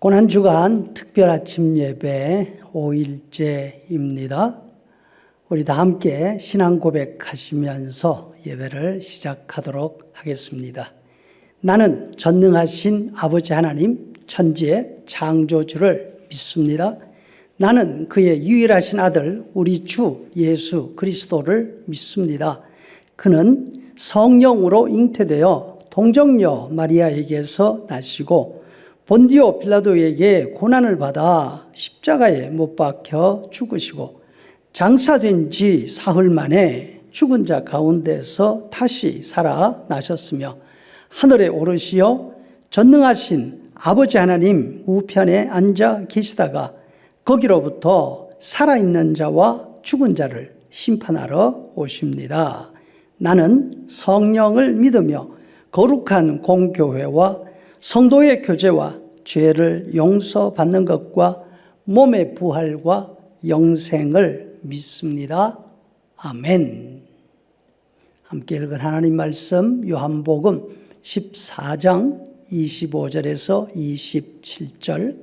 고난주간 특별 아침 예배 5일째입니다. 우리 다 함께 신앙 고백하시면서 예배를 시작하도록 하겠습니다. 나는 전능하신 아버지 하나님 천지의 창조주를 믿습니다. 나는 그의 유일하신 아들 우리 주 예수 그리스도를 믿습니다. 그는 성령으로 잉태되어 동정녀 마리아에게서 나시고 본디오 빌라도에게 고난을 받아 십자가에 못 박혀 죽으시고 장사된 지 사흘 만에 죽은 자 가운데서 다시 살아나셨으며 하늘에 오르시어 전능하신 아버지 하나님 우편에 앉아 계시다가 거기로부터 살아있는 자와 죽은 자를 심판하러 오십니다. 나는 성령을 믿으며 거룩한 공교회와 성도의 교제와 죄를 용서받는 것과 몸의 부활과 영생을 믿습니다. 아멘. 함께 읽은 하나님 말씀 요한복음 14장 25절에서 27절.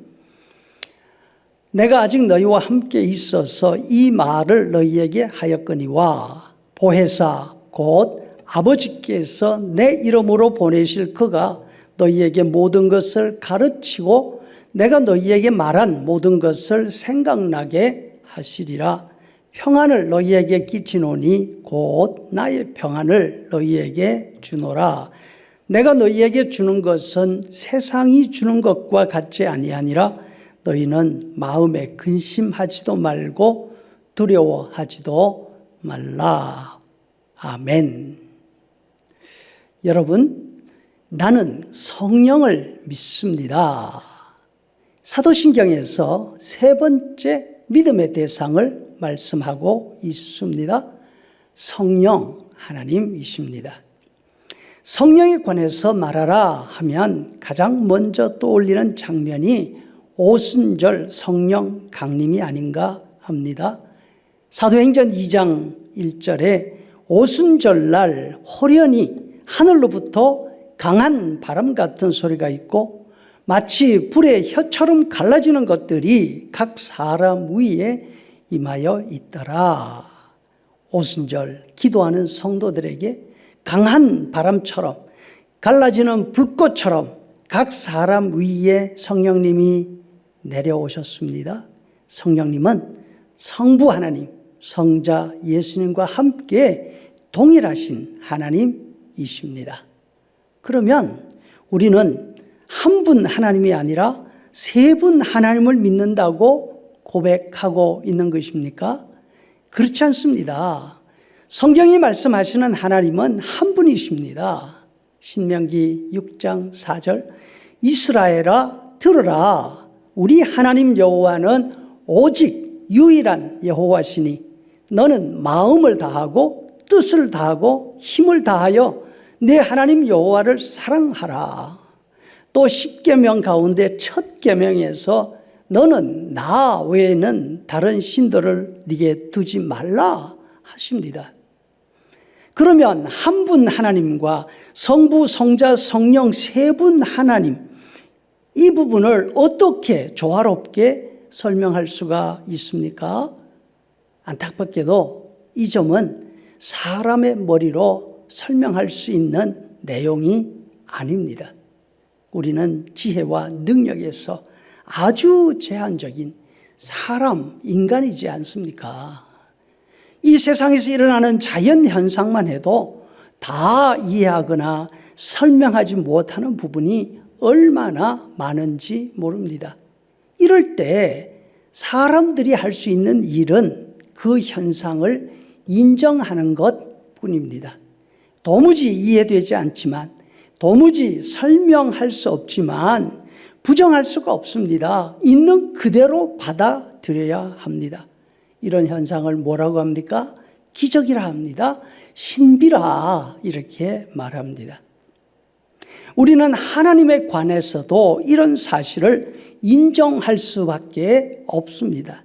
내가 아직 너희와 함께 있어서 이 말을 너희에게 하였거니와 보혜사 곧 아버지께서 내 이름으로 보내실 그가 너희에게 모든 것을 가르치고 내가 너희에게 말한 모든 것을 생각나게 하시리라. 평안을 너희에게 끼치노니 곧 나의 평안을 너희에게 주노라. 내가 너희에게 주는 것은 세상이 주는 것과 같지 아니하니라. 너희는 마음에 근심하지도 말고 두려워하지도 말라. 아멘. 여러분, 나는 성령을 믿습니다. 사도신경에서 세 번째 믿음의 대상을 말씀하고 있습니다. 성령 하나님이십니다. 성령에 관해서 말하라 하면 가장 먼저 떠올리는 장면이 오순절 성령 강림이 아닌가 합니다. 사도행전 2장 1절에 오순절날 호련히 하늘로부터 강한 바람 같은 소리가 있고 마치 불의 혀처럼 갈라지는 것들이 각 사람 위에 임하여 있더라. 오순절 기도하는 성도들에게 강한 바람처럼 갈라지는 불꽃처럼 각 사람 위에 성령님이 내려오셨습니다. 성령님은 성부 하나님, 성자 예수님과 함께 동일하신 하나님이십니다. 그러면 우리는 한 분 하나님이 아니라 세 분 하나님을 믿는다고 고백하고 있는 것입니까? 그렇지 않습니다. 성경이 말씀하시는 하나님은 한 분이십니다. 신명기 6장 4절 이스라엘아 들으라. 우리 하나님 여호와는 오직 유일한 여호와시니 너는 마음을 다하고 뜻을 다하고 힘을 다하여 내 하나님 여호와를 사랑하라. 또 10계명 가운데 첫 계명에서 너는 나 외에는 다른 신들을 네게 두지 말라 하십니다. 그러면 한 분 하나님과 성부, 성자, 성령 세 분 하나님, 이 부분을 어떻게 조화롭게 설명할 수가 있습니까? 안타깝게도 이 점은 사람의 머리로 설명할 수 있는 내용이 아닙니다. 우리는 지혜와 능력에서 아주 제한적인 사람, 인간이지 않습니까? 이 세상에서 일어나는 자연 현상만 해도 다 이해하거나 설명하지 못하는 부분이 얼마나 많은지 모릅니다. 이럴 때 사람들이 할 수 있는 일은 그 현상을 인정하는 것 뿐입니다. 도무지 이해되지 않지만, 도무지 설명할 수 없지만 부정할 수가 없습니다. 있는 그대로 받아들여야 합니다. 이런 현상을 뭐라고 합니까? 기적이라 합니다. 신비라 이렇게 말합니다. 우리는 하나님에 관해서도 이런 사실을 인정할 수밖에 없습니다.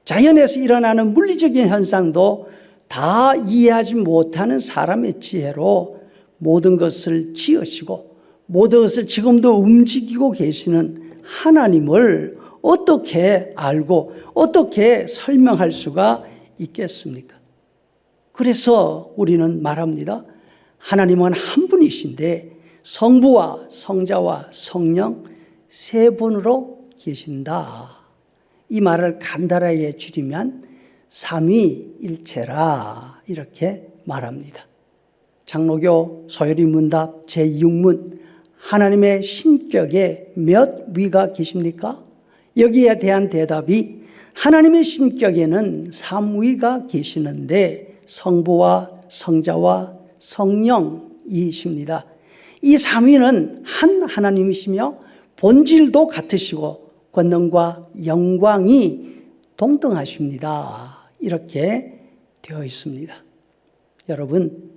자연에서 일어나는 물리적인 현상도 다 이해하지 못하는 사람의 지혜로 모든 것을 지으시고 모든 것을 지금도 움직이고 계시는 하나님을 어떻게 알고 어떻게 설명할 수가 있겠습니까? 그래서 우리는 말합니다. 하나님은 한 분이신데 성부와 성자와 성령 세 분으로 계신다. 이 말을 간단하게 줄이면 삼위일체라 이렇게 말합니다. 장로교 소요리 문답 제6문 하나님의 신격에 몇 위가 계십니까? 여기에 대한 대답이 하나님의 신격에는 3위가 계시는데 성부와 성자와 성령이십니다. 이 3위는 한 하나님이시며 본질도 같으시고 권능과 영광이 동등하십니다. 이렇게 되어 있습니다. 여러분,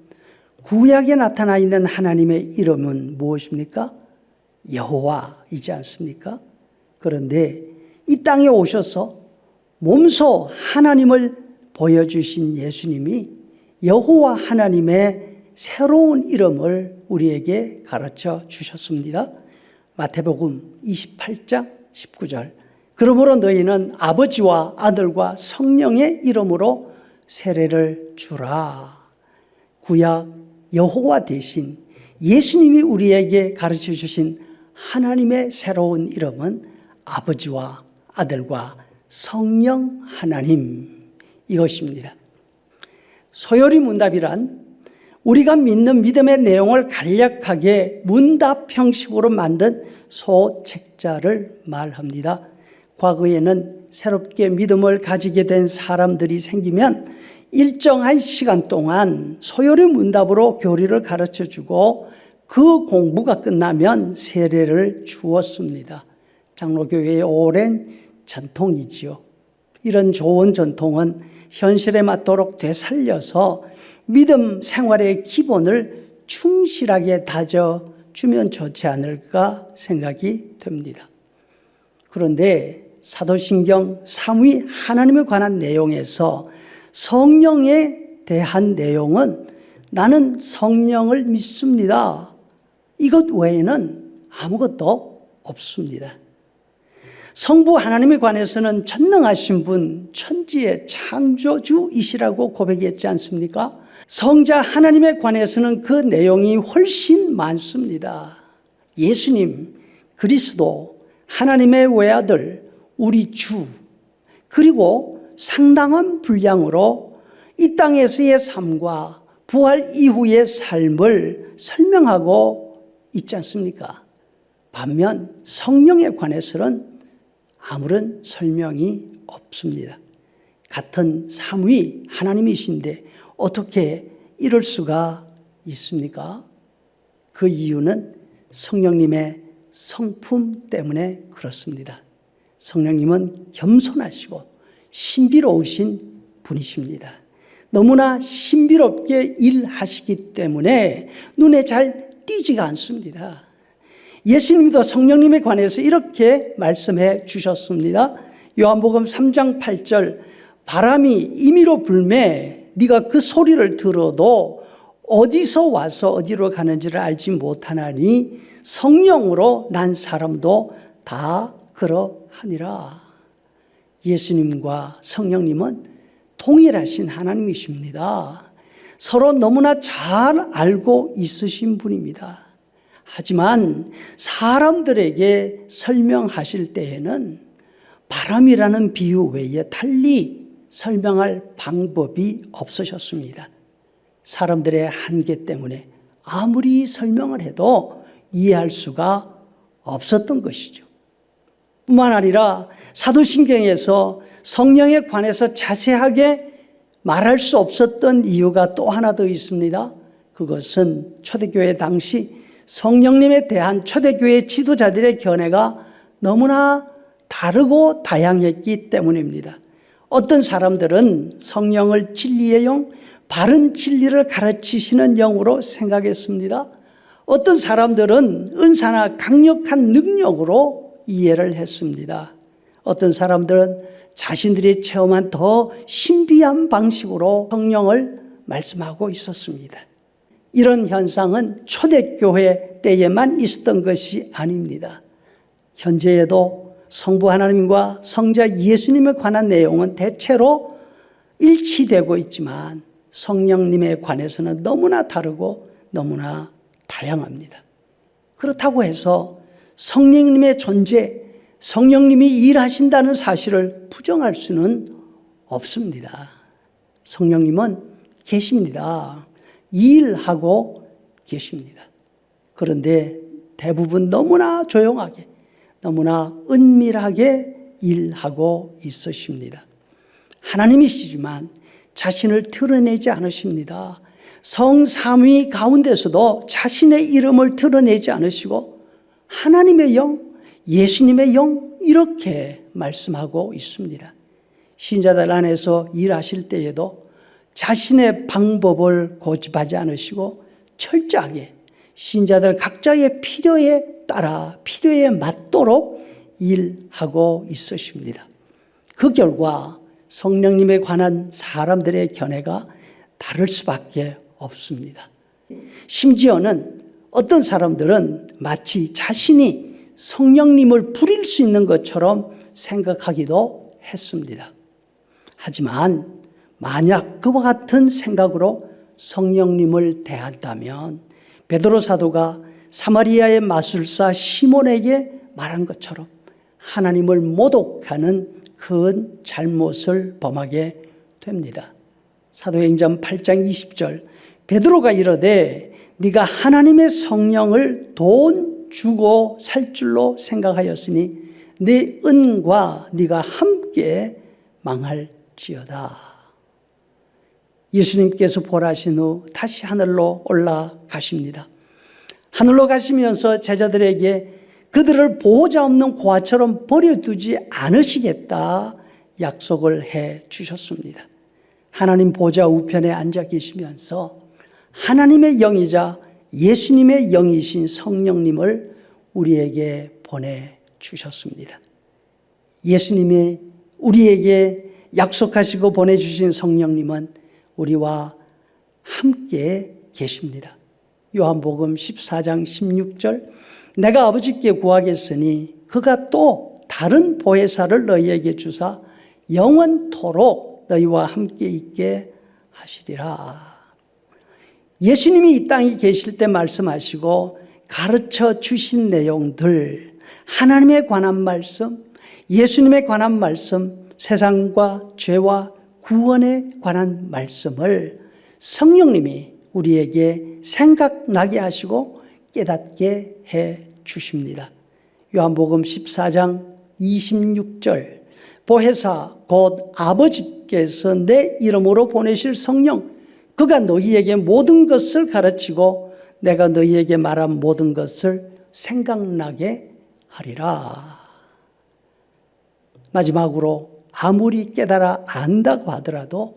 구약에 나타나 있는 하나님의 이름은 무엇입니까? 여호와이지 않습니까? 그런데 이 땅에 오셔서 몸소 하나님을 보여주신 예수님이 여호와 하나님의 새로운 이름을 우리에게 가르쳐 주셨습니다. 마태복음 28장 19절. 그러므로 너희는 아버지와 아들과 성령의 이름으로 세례를 주라. 구약 여호와 대신 예수님이 우리에게 가르쳐 주신 하나님의 새로운 이름은 아버지와 아들과 성령 하나님, 이것입니다. 소요리 문답이란 우리가 믿는 믿음의 내용을 간략하게 문답 형식으로 만든 소책자를 말합니다. 과거에는 새롭게 믿음을 가지게 된 사람들이 생기면 일정한 시간 동안 소요리 문답으로 교리를 가르쳐주고 그 공부가 끝나면 세례를 주었습니다. 장로교회의 오랜 전통이지요. 이런 좋은 전통은 현실에 맞도록 되살려서 믿음 생활의 기본을 충실하게 다져주면 좋지 않을까 생각이 됩니다. 그런데 사도신경 3위 하나님에 관한 내용에서 성령에 대한 내용은 나는 성령을 믿습니다. 이것 외에는 아무것도 없습니다. 성부 하나님에 관해서는 전능하신 분, 천지의 창조주이시라고 고백했지 않습니까? 성자 하나님에 관해서는 그 내용이 훨씬 많습니다. 예수님, 그리스도, 하나님의 외아들, 우리 주, 그리고 상당한 분량으로 이 땅에서의 삶과 부활 이후의 삶을 설명하고 있지 않습니까? 반면 성령에 관해서는 아무런 설명이 없습니다. 같은 삼위 하나님이신데 어떻게 이럴 수가 있습니까? 그 이유는 성령님의 성품 때문에 그렇습니다. 성령님은 겸손하시고 신비로우신 분이십니다. 너무나 신비롭게 일하시기 때문에 눈에 잘 띄지가 않습니다. 예수님도 성령님에 관해서 이렇게 말씀해 주셨습니다. 요한복음 3장 8절 바람이 임의로 불매 네가 그 소리를 들어도 어디서 와서 어디로 가는지를 알지 못하나니 성령으로 난 사람도 다 그러하니라. 예수님과 성령님은 동일하신 하나님이십니다. 서로 너무나 잘 알고 있으신 분입니다. 하지만 사람들에게 설명하실 때에는 바람이라는 비유 외에 달리 설명할 방법이 없으셨습니다. 사람들의 한계 때문에 아무리 설명을 해도 이해할 수가 없었던 것이죠. 뿐만 아니라 사도신경에서 성령에 관해서 자세하게 말할 수 없었던 이유가 또 하나 더 있습니다. 그것은 초대교회 당시 성령님에 대한 초대교회 지도자들의 견해가 너무나 다르고 다양했기 때문입니다. 어떤 사람들은 성령을 진리의 영, 바른 진리를 가르치시는 영으로 생각했습니다. 어떤 사람들은 은사나 강력한 능력으로 이해를 했습니다. 어떤 사람들은 자신들이 체험한 더 신비한 방식으로 성령을 말씀하고 있었습니다. 이런 현상은 초대교회 때에만 있었던 것이 아닙니다. 현재에도 성부 하나님과 성자 예수님에 관한 내용은 대체로 일치되고 있지만 성령님에 관해서는 너무나 다르고 너무나 다양합니다. 그렇다고 해서 성령님의 존재, 성령님이 일하신다는 사실을 부정할 수는 없습니다. 성령님은 계십니다. 일하고 계십니다. 그런데 대부분 너무나 조용하게, 너무나 은밀하게 일하고 있으십니다. 하나님이시지만 자신을 드러내지 않으십니다. 성삼위 가운데서도 자신의 이름을 드러내지 않으시고 하나님의 영, 예수님의 영 이렇게 말씀하고 있습니다. 신자들 안에서 일하실 때에도 자신의 방법을 고집하지 않으시고 철저하게 신자들 각자의 필요에 따라 필요에 맞도록 일하고 있으십니다. 그 결과 성령님에 관한 사람들의 견해가 다를 수밖에 없습니다. 심지어는 어떤 사람들은 마치 자신이 성령님을 부릴 수 있는 것처럼 생각하기도 했습니다. 하지만 만약 그와 같은 생각으로 성령님을 대한다면 베드로 사도가 사마리아의 마술사 시몬에게 말한 것처럼 하나님을 모독하는 큰 잘못을 범하게 됩니다. 사도행전 8장 20절 베드로가 이르되 네가 하나님의 성령을 돈 주고 살 줄로 생각하였으니 네 은과 네가 함께 망할지어다. 예수님께서 벌하신 후 다시 하늘로 올라가십니다. 하늘로 가시면서 제자들에게 그들을 보호자 없는 고아처럼 버려두지 않으시겠다 약속을 해 주셨습니다. 하나님 보좌 우편에 앉아 계시면서 하나님의 영이자 예수님의 영이신 성령님을 우리에게 보내주셨습니다. 예수님이 우리에게 약속하시고 보내주신 성령님은 우리와 함께 계십니다. 요한복음 14장 16절 내가 아버지께 구하겠으니 그가 또 다른 보혜사를 너희에게 주사 영원토록 너희와 함께 있게 하시리라. 예수님이 이 땅에 계실 때 말씀하시고 가르쳐 주신 내용들, 하나님에 관한 말씀, 예수님에 관한 말씀, 세상과 죄와 구원에 관한 말씀을 성령님이 우리에게 생각나게 하시고 깨닫게 해 주십니다. 요한복음 14장 26절 보혜사 곧 아버지께서 내 이름으로 보내실 성령 그가 너희에게 모든 것을 가르치고 내가 너희에게 말한 모든 것을 생각나게 하리라. 마지막으로 아무리 깨달아 안다고 하더라도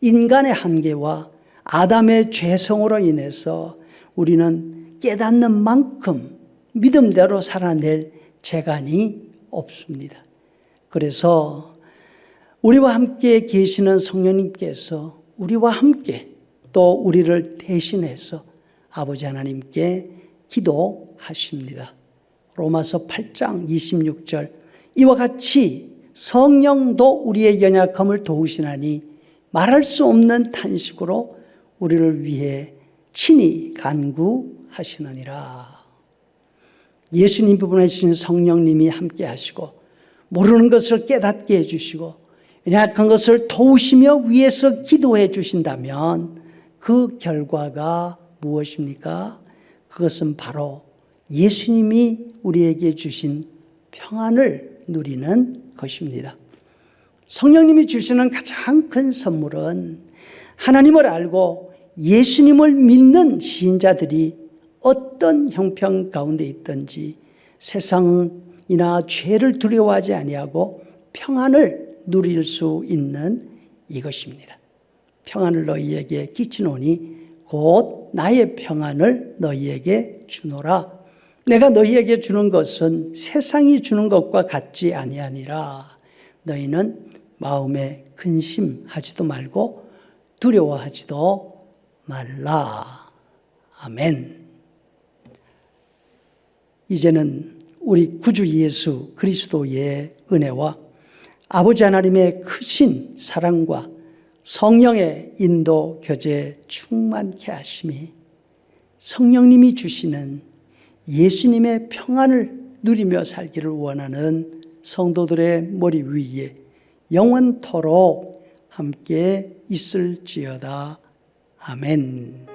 인간의 한계와 아담의 죄성으로 인해서 우리는 깨닫는 만큼 믿음대로 살아낼 재간이 없습니다. 그래서 우리와 함께 계시는 성령님께서 우리와 함께 또 우리를 대신해서 아버지 하나님께 기도하십니다. 로마서 8장 26절 이와 같이 성령도 우리의 연약함을 도우시나니 말할 수 없는 탄식으로 우리를 위해 친히 간구하시느니라. 예수님 보내주신 성령님이 함께 하시고 모르는 것을 깨닫게 해주시고 연약한 것을 도우시며 위해서 기도해 주신다면 그 결과가 무엇입니까? 그것은 바로 예수님이 우리에게 주신 평안을 누리는 것입니다. 성령님이 주시는 가장 큰 선물은 하나님을 알고 예수님을 믿는 신자들이 어떤 형편 가운데 있든지 세상이나 죄를 두려워하지 아니하고 평안을 누릴 수 있는 이것입니다. 평안을 너희에게 끼치노니 곧 나의 평안을 너희에게 주노라. 내가 너희에게 주는 것은 세상이 주는 것과 같지 아니하니라. 너희는 마음에 근심하지도 말고 두려워하지도 말라. 아멘. 이제는 우리 구주 예수 그리스도의 은혜와 아버지 하나님의 크신 사랑과 성령의 인도 교제 충만케 하심이 성령님이 주시는 예수님의 평안을 누리며 살기를 원하는 성도들의 머리 위에 영원토록 함께 있을지어다. 아멘.